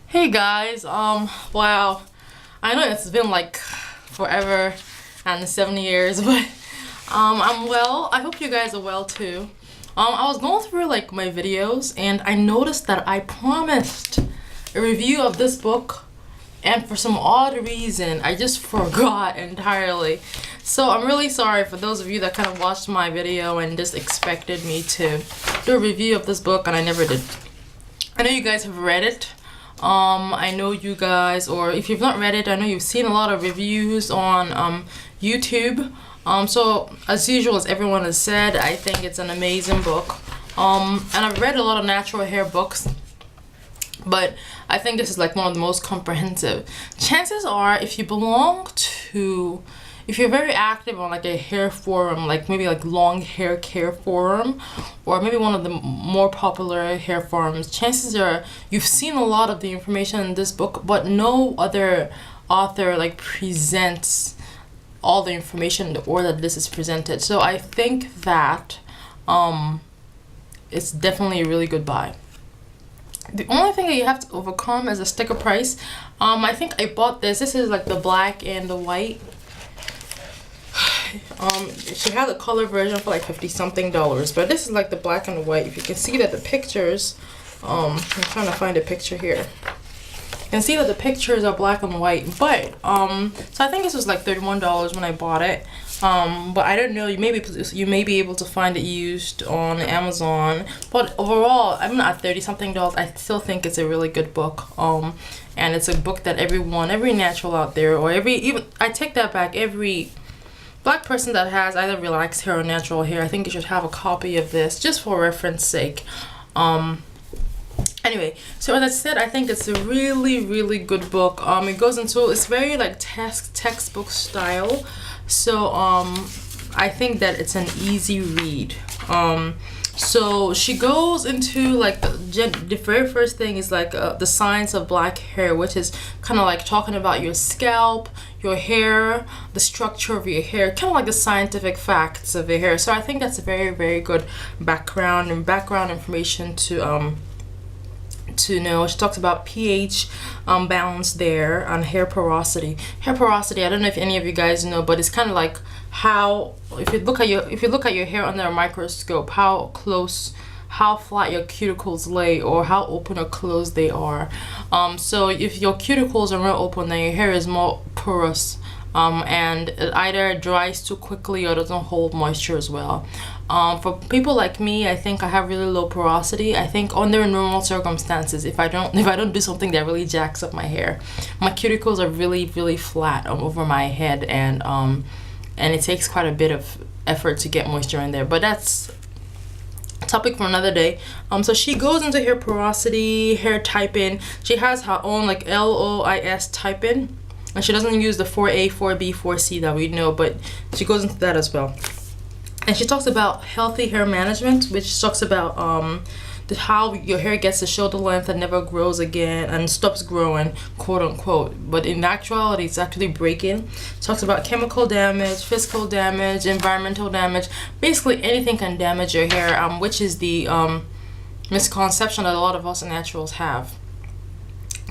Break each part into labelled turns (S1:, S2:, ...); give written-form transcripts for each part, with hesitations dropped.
S1: Hey guys, wow. I know it's been like forever and 7 years, but I'm well. I hope you guys are well too. I was going through like my videos and I noticed that I promised a review of this book, and for some odd reason I just forgot entirely. So I'm really sorry for those of you that kind of watched my video and just expected me to do a review of this book and I never did. I know you guys have read it. I know you guys, or if you've not read it, I know you've seen a lot of reviews on YouTube. So as usual, as everyone has said, I think it's an amazing book. And I've read a lot of natural hair books, but I think this is like one of the most comprehensive. Chances are, if you're very active on like a hair forum, like maybe like long hair care forum, or maybe one of the more popular hair forums, chances are you've seen a lot of the information in this book, but no other author like presents all the information in the order that this is presented. So I think that it's definitely a really good buy. The only thing that you have to overcome is a sticker price. I think I bought this. This is like the black and the white. She had a color version for like $50 something, but this is like the black and the white. If you can see that the pictures, I'm trying to find a picture here. You can see that the pictures are black and white, but so I think this was like $31 when I bought it. But I don't know, you may be able to find it used on Amazon, but overall I'm not at $30 something. I still think it's a really good book. And it's a book that every natural out there, or I take that back, every black person that has either relaxed hair or natural hair, I think you should have a copy of this just for reference sake. Anyway, so as I said, I think it's a really good book. It goes into, it's very like textbook style, so I think that it's an easy read. So she goes into like the very first thing is like the science of black hair, which is kind of like talking about your scalp, your hair, the structure of your hair, kind of like the scientific facts of your hair. So I think that's a very good background information to know. She talks about pH balance there, on hair porosity. Hair porosity, I don't know if any of you guys know, but it's kind of like how, if you look at your hair under a microscope, how flat your cuticles lay, or how open or closed they are. So if your cuticles are more open, then your hair is more porous, and it either dries too quickly or doesn't hold moisture as well. For people like me, I think I have really low porosity. I think under normal circumstances, if I don't do something that really jacks up my hair, my cuticles are really flat over my head, and it takes quite a bit of effort to get moisture in there. But that's a topic for another day. So she goes into hair porosity, hair typing. She has her own like LOIS typing, and she doesn't use the 4A, 4B, 4C that we know, but she goes into that as well. And she talks about healthy hair management, which talks about how your hair gets to shoulder length and never grows again and stops growing, quote unquote, but in actuality it's actually breaking. She talks about chemical damage, physical damage, environmental damage. Basically anything can damage your hair, which is the misconception that a lot of us naturals have.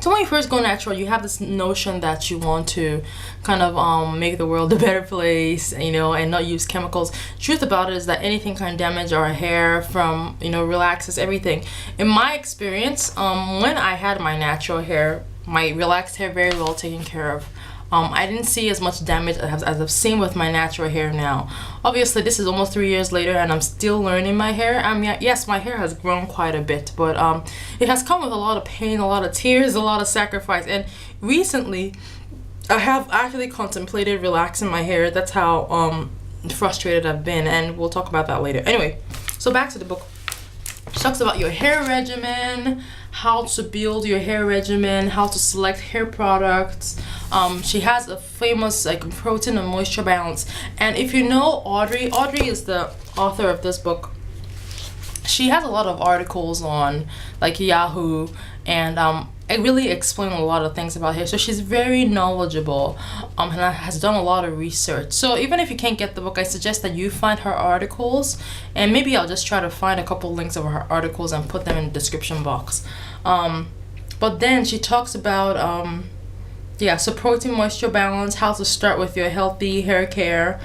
S1: So when you first go natural, you have this notion that you want to kind of make the world a better place, you know, and not use chemicals. Truth about it is that anything can damage our hair, from, you know, relaxes everything. In my experience, when I had my natural hair, my relaxed hair very well taken care of, I didn't see as much damage as I've seen with my natural hair now. Obviously, this is almost 3 years later and I'm still learning my hair. I mean, yes, my hair has grown quite a bit, but it has come with a lot of pain, a lot of tears, a lot of sacrifice. And recently, I have actually contemplated relaxing my hair. That's how frustrated I've been, and we'll talk about that later. Anyway, so back to the book. She talks about your hair regimen, how to build your hair regimen, how to select hair products. She has a famous like protein and moisture balance. And if you know Audrey is the author of this book. She has a lot of articles on like Yahoo, and it really explains a lot of things about hair. So she's very knowledgeable, and has done a lot of research. So even if you can't get the book, I suggest that you find her articles, and maybe I'll just try to find a couple links of her articles and put them in the description box. But then she talks about yeah, supporting moisture balance, how to start with your healthy hair care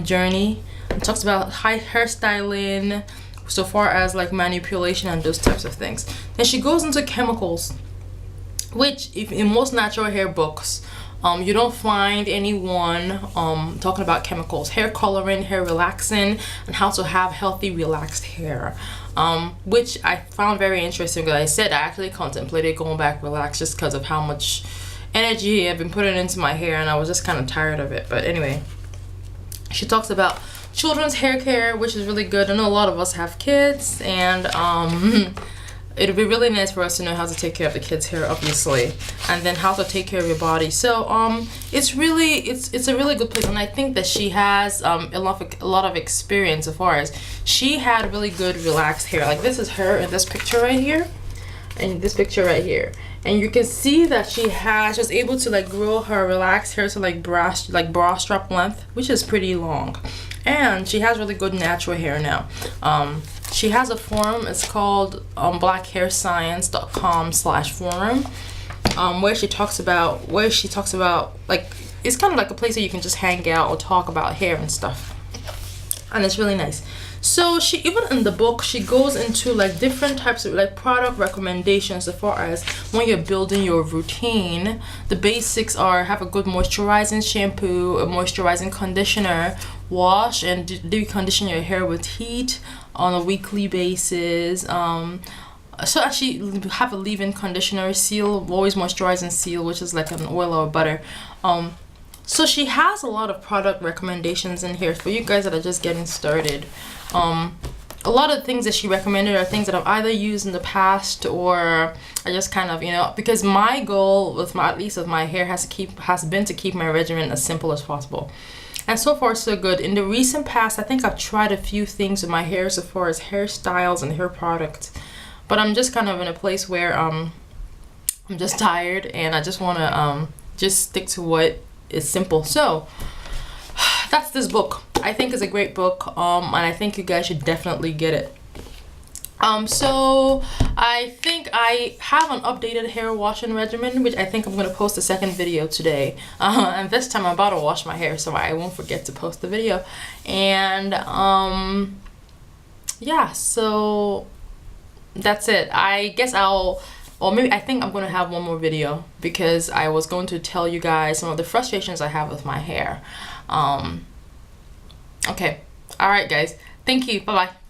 S1: journey. It talks about high hairstyling, so far as like manipulation and those types of things. Then she goes into chemicals, which if in most natural hair books, you don't find anyone talking about chemicals, hair coloring, hair relaxing, and how to have healthy relaxed hair, which I found very interesting. Because I said I actually contemplated going back relaxed just because of how much energy I've been putting into my hair, and I was just kind of tired of it. But anyway, she talks about children's hair care, which is really good. I know a lot of us have kids, and it'll be really nice for us to know how to take care of the kids' hair, obviously, and then how to take care of your body. So it's a really good place, and I think that she has a lot of experience as far as she had really good relaxed hair. Like this is her in this picture right here, and this picture right here, and you can see that she was able to like grow her relaxed hair to like bra strap length, which is pretty long, and she has really good natural hair now. She has a forum. It's called blackhairscience.com/forum, where she talks about like, it's kind of like a place where you can just hang out or talk about hair and stuff, and it's really nice. So she, even in the book, she goes into like different types of like product recommendations as far as when you're building your routine. The basics are have a good moisturizing shampoo, a moisturizing conditioner, wash and deep condition your hair with heat on a weekly basis. So actually have a leave-in conditioner, seal, always moisturize and seal, which is like an oil or butter. So she has a lot of product recommendations in here for you guys that are just getting started. A lot of things that she recommended are things that I've either used in the past, or I just kind of, because my goal with at least with my hair has been to keep my regimen as simple as possible. And so far so good. In the recent past, I think I've tried a few things with my hair so far as hairstyles and hair products, but I'm just kind of in a place where I'm just tired and I just want to just stick to what is simple. So that's this book. I think it's a great book, and I think you guys should definitely get it. So I think I have an updated hair washing regimen, which I think I'm going to post a second video today. And this time I'm about to wash my hair, so I won't forget to post the video. And yeah, so that's it. I guess or maybe I think I'm going to have one more video, because I was going to tell you guys some of the frustrations I have with my hair. Okay. All right, guys. Thank you. Bye-bye.